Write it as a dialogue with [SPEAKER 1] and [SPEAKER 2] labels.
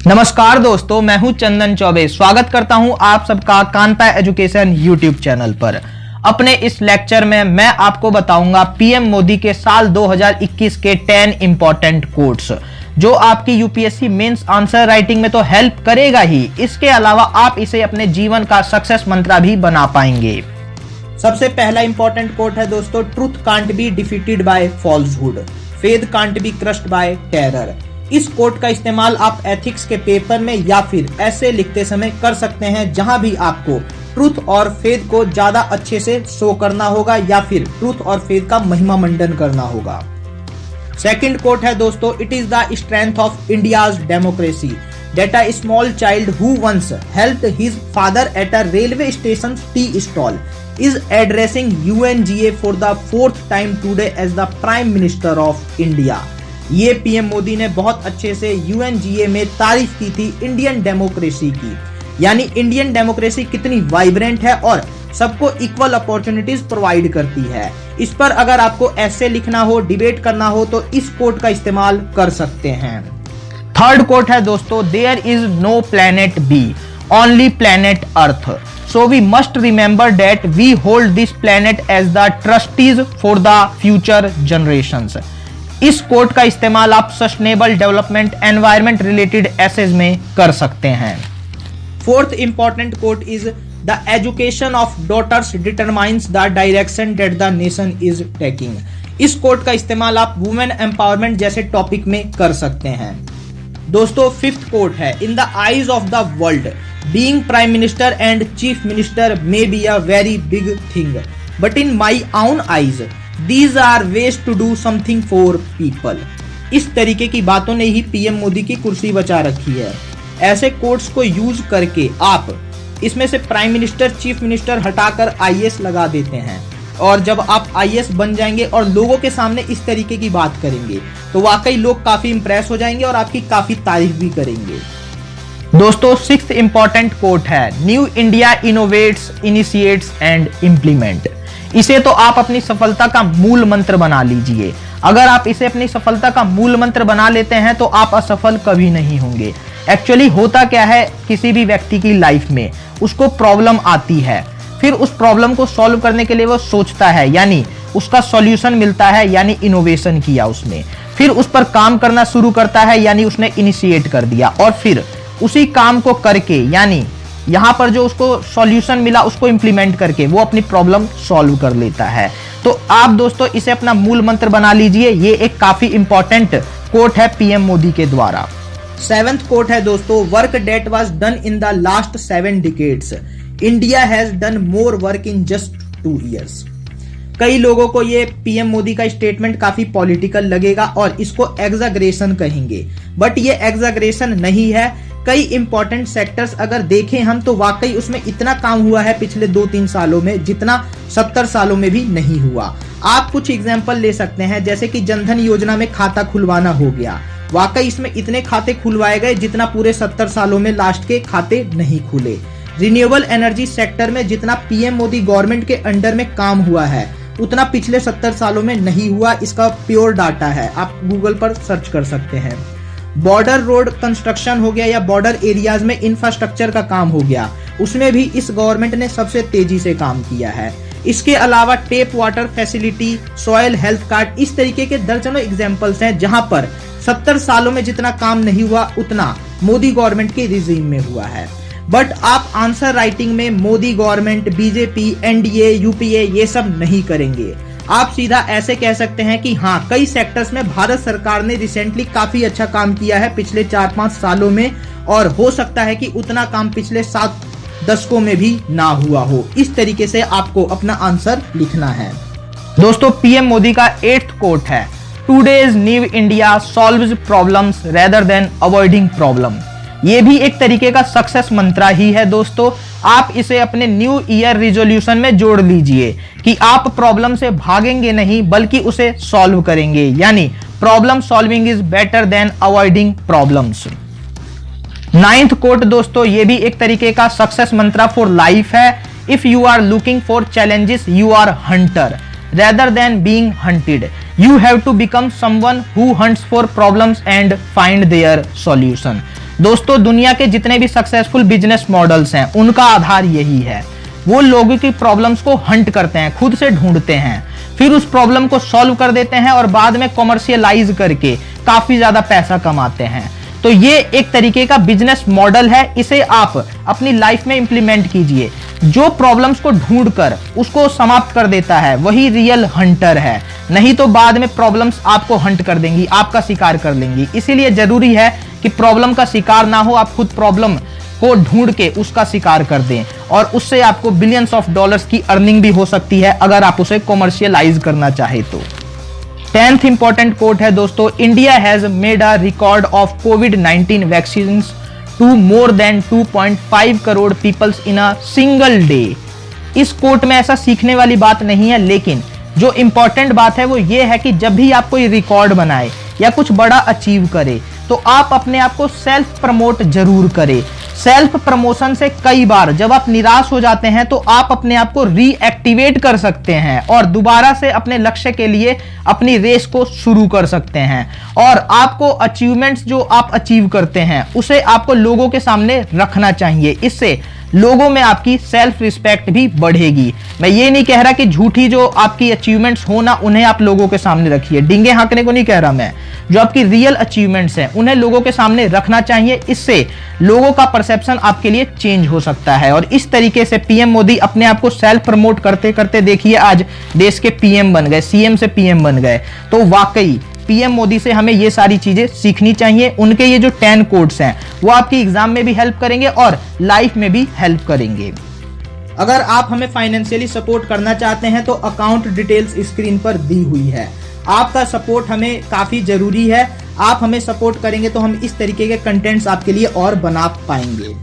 [SPEAKER 1] नमस्कार दोस्तों, मैं हूं चंदन चौबे। स्वागत करता हूं आप सबका कानपा एजुकेशन यूट्यूब चैनल पर। अपने इस लेक्चर में मैं आपको बताऊंगा पीएम मोदी के साल 2021 के 10 इंपॉर्टेंट कोट्स, जो आपकी यूपीएससी मेंस आंसर राइटिंग में तो हेल्प करेगा ही, इसके अलावा आप इसे अपने जीवन का सक्सेस मंत्र भी बना पाएंगे। सबसे पहला इंपॉर्टेंट कोट है दोस्तों, truth can't be defeated by falsehood, faith can't be crushed bye terror. इस कोट का इस्तेमाल आप एथिक्स के पेपर में या फिर ऐसे लिखते समय कर सकते हैं जहां भी आपको ट्रूथ और फेथ को ज्यादा अच्छे से शो करना होगा या फिर ट्रूथ और फेथ का महिमा मंडन करना होगा। सेकंड कोट है दोस्तों, it is the strength of India's democracy that a small child who once helped his father at a railway station tea stall is addressing UNGA for the 4th time today as the Prime Minister of India। ये PM Modi ने बहुत अच्छे से UNGA में तारीफ की थी Indian democracy की, यानी इंडियन डेमोक्रेसी कितनी वाइब्रेंट है और सबको इक्वल अपॉर्चुनिटीज प्रोवाइड करती है। इस पर अगर आपको ऐसे लिखना हो, डिबेट करना हो तो इस कोट का इस्तेमाल कर सकते हैं। थर्ड कोट है दोस्तों, there is no planet B, only planet Earth. So we must remember that we hold this planet as the trustees for the future generations। इस कोट का इस्तेमाल आप sustainable development environment related essays में कर सकते हैं। Fourth important quote is the education of daughters determines the direction that the nation is taking. इस quote का इस्तेमाल आप वुमेन एम्पावरमेंट जैसे टॉपिक में कर सकते हैं। दोस्तों फिफ्थ कोट है, in the eyes of the world being prime minister and chief minister may be a very big thing, but in my own eyes these are ways to do something for people। इस तरीके की बातों ने ही PM Modi की कुर्सी बचा रखी है। ऐसे कोट्स को यूज करके आप इसमें से प्राइम मिनिस्टर, चीफ मिनिस्टर हटाकर आईएएस लगा देते हैं, और जब आप आईएएस बन जाएंगे और लोगों के सामने इस तरीके की बात करेंगे तो वाकई लोग काफी इंप्रेस हो जाएंगे और आपकी काफी तारीफ भी करेंगे। दोस्तों सिक्स्थ इंपॉर्टेंट कोट है, new India innovates, initiates and implement. इसे तो आप अपनी सफलता का मूल मंत्र बना लीजिए। अगर आप इसे अपनी सफलता का मूल मंत्र बना लेते हैं तो आप असफल कभी नहीं होंगे। एक्चुअली होता क्या है, किसी भी व्यक्ति की लाइफ में उसको प्रॉब्लम आती है, फिर उस प्रॉब्लम को सॉल्व करने के लिए वो सोचता है, यानी उसका सॉल्यूशन मिलता है, यानी इनोवेशन किया उसने, फिर उस पर काम करना शुरू करता है, यानी उसने इनिशिएट कर दिया, और फिर उसी काम को करके, यानी यहां पर जो उसको सॉल्यूशन मिला उसको इंप्लीमेंट करके वो अपनी प्रॉब्लम सॉल्व कर लेता है। तो आप दोस्तों इसे अपना मूल मंत्र बना लीजिए। ये एक काफी इंपॉर्टेंट कोट है पीएम मोदी के द्वारा। सेवेंथ कोट है दोस्तों, work that was done in the last 7 decades, India has done more work in just 2 years। कई लोगों को ये पीएम मोदी का स्टेटमेंट काफी पॉलिटिकल लगेगा और इसको एग्जाग्रेशन कहेंगे, बट ये एग्जाग्रेशन नहीं है। कई इंपॉर्टेंट सेक्टर्स अगर देखें हम तो वाकई उसमें इतना काम हुआ है पिछले 2-3 सालों में जितना 70 सालों में भी नहीं हुआ। आप कुछ एग्जांपल ले सकते हैं, जैसे कि जनधन योजना में खाता खुलवाना हो गया, वाकई इसमें इतने खाते खुलवाए गए जितना पूरे 70 सालों में लास्ट के खाते नहीं खुले। रिन्यूएबल एनर्जी सेक्टर में जितना पीएम मोदी गवर्नमेंट के अंडर में काम हुआ है उतना पिछले 70 सालों में नहीं हुआ। इसका प्योर डाटा है, आप गूगल पर सर्च कर सकते हैं। बॉर्डर रोड कंस्ट्रक्शन हो गया या बॉर्डर एरियाज में इंफ्रास्ट्रक्चर का काम हो गया, उसमें भी इस गवर्नमेंट ने सबसे तेजी से काम किया है। इसके अलावा tape water facility, soil health card, इस तरीके के दर्जनों एग्जांपल्स हैं जहां पर 70 सालों में जितना काम नहीं हुआ उतना मोदी गवर्नमेंट के रिजीम में हुआ है। बट आप आंसर राइटिंग में Modi government, BJP, NDA, UPA ये सब नहीं करेंगे। आप सीधा ऐसे कह सकते हैं कि हाँ, कई सेक्टर्स में भारत सरकार ने रिसेंटली काफी अच्छा काम किया है पिछले 4-5 सालों में, और हो सकता है कि उतना काम पिछले 7 दशकों में भी ना हुआ हो। इस तरीके से आपको अपना आंसर लिखना है। दोस्तों पीएम मोदी का 8th कोट है, today's new India solves problems rather than avoiding problem. ये भी एक तरीके का सक्सेस मंत्रा ही है दोस्तों। आप इसे अपने न्यू ईयर रिजोल्यूशन में जोड़ लीजिए कि आप प्रॉब्लम से भागेंगे नहीं बल्कि उसे सॉल्व करेंगे, यानी problem solving is better than avoiding problems. 9th quote दोस्तों, ये भी एक तरीके का सक्सेस मंत्रा फॉर लाइफ है, if you are looking for challenges you are hunter rather than being hunted, you have to become someone who hunts for problems and find their solution। दोस्तों दुनिया के जितने भी सक्सेसफुल बिजनेस मॉडल्स हैं उनका आधार यही है। वो लोगों की प्रॉब्लम्स को हंट करते हैं, खुद से ढूंढते हैं, फिर उस प्रॉब्लम को सॉल्व कर देते हैं और बाद में कॉमर्शियलाइज करके काफी ज्यादा पैसा कमाते हैं। तो ये एक तरीके का बिजनेस मॉडल है, इसे आप अपनी लाइफ में इंप्लीमेंट कीजिए। जो प्रॉब्लम्स को ढूंढकर उसको समाप्त कर देता है वही रियल हंटर है, नहीं तो बाद में प्रॉब्लम्स आपको हंट कर देंगी, आपका शिकार कर लेंगी। इसीलिए जरूरी है कि प्रॉब्लम का शिकार ना हो, आप खुद प्रॉब्लम को ढूंढ के उसका शिकार कर दें और उससे आपको बिलियंस ऑफ डॉलर्स की अर्निंग भी हो सकती है अगर आप उसे कॉमर्शियलाइज करना चाहे तो। 10th इंपॉर्टेंट कोट है दोस्तों, India has made a record of कोविड-19 vaccine to more than 2.5 crore peoples in a single day. इस कोट में ऐसा सीखने वाली बात नहीं है, लेकिन जो इंपॉर्टेंट बात है वो ये है कि जब भी आप कोई रिकॉर्ड बनाए या कुछ बड़ा अचीव करे तो आप अपने आप को सेल्फ प्रमोट जरूर करें। सेल्फ प्रमोशन से कई बार जब आप निराश हो जाते हैं तो आप अपने आप को रीएक्टिवेट कर सकते हैं और दोबारा से अपने लक्ष्य के लिए अपनी रेस को शुरू कर सकते हैं। और आपको अचीवमेंट्स जो आप अचीव करते हैं उसे आपको लोगों के सामने रखना चाहिए, इससे लोगों में आपकी सेल्फ रिस्पेक्ट भी बढ़ेगी। मैं ये नहीं कह रहा कि झूठी जो आपकी अचीवमेंट्स हो ना उन्हें आप लोगों के सामने रखिए, डींगे हाँकने को नहीं कह रहा मैं। जो आपकी रियल अचीवमेंट्स हैं उन्हें लोगों के सामने रखना चाहिए, इससे लोगों का परसेप्शन आपके लिए चेंज हो सकता है। और इस तरीके से पीएम मोदी अपने आप को सेल्फ प्रमोट करते करते देखिए आज देश के पीएम बन गए, सीएम से पीएम बन गए। तो वाकई पीएम मोदी से हमें ये सारी चीजें सीखनी चाहिए। उनके ये जो 10 कोट्स हैं वो आपकी एग्जाम में भी हेल्प करेंगे और लाइफ में भी हेल्प करेंगे। अगर आप हमें फाइनेंशियली सपोर्ट करना चाहते हैं तो अकाउंट डिटेल्स स्क्रीन पर दी हुई है। आपका सपोर्ट हमें काफी जरूरी है। आप हमें सपोर्ट करेंगे तो हम इस तरीके के कंटेंट्स आपके लिए और बना पाएंगे।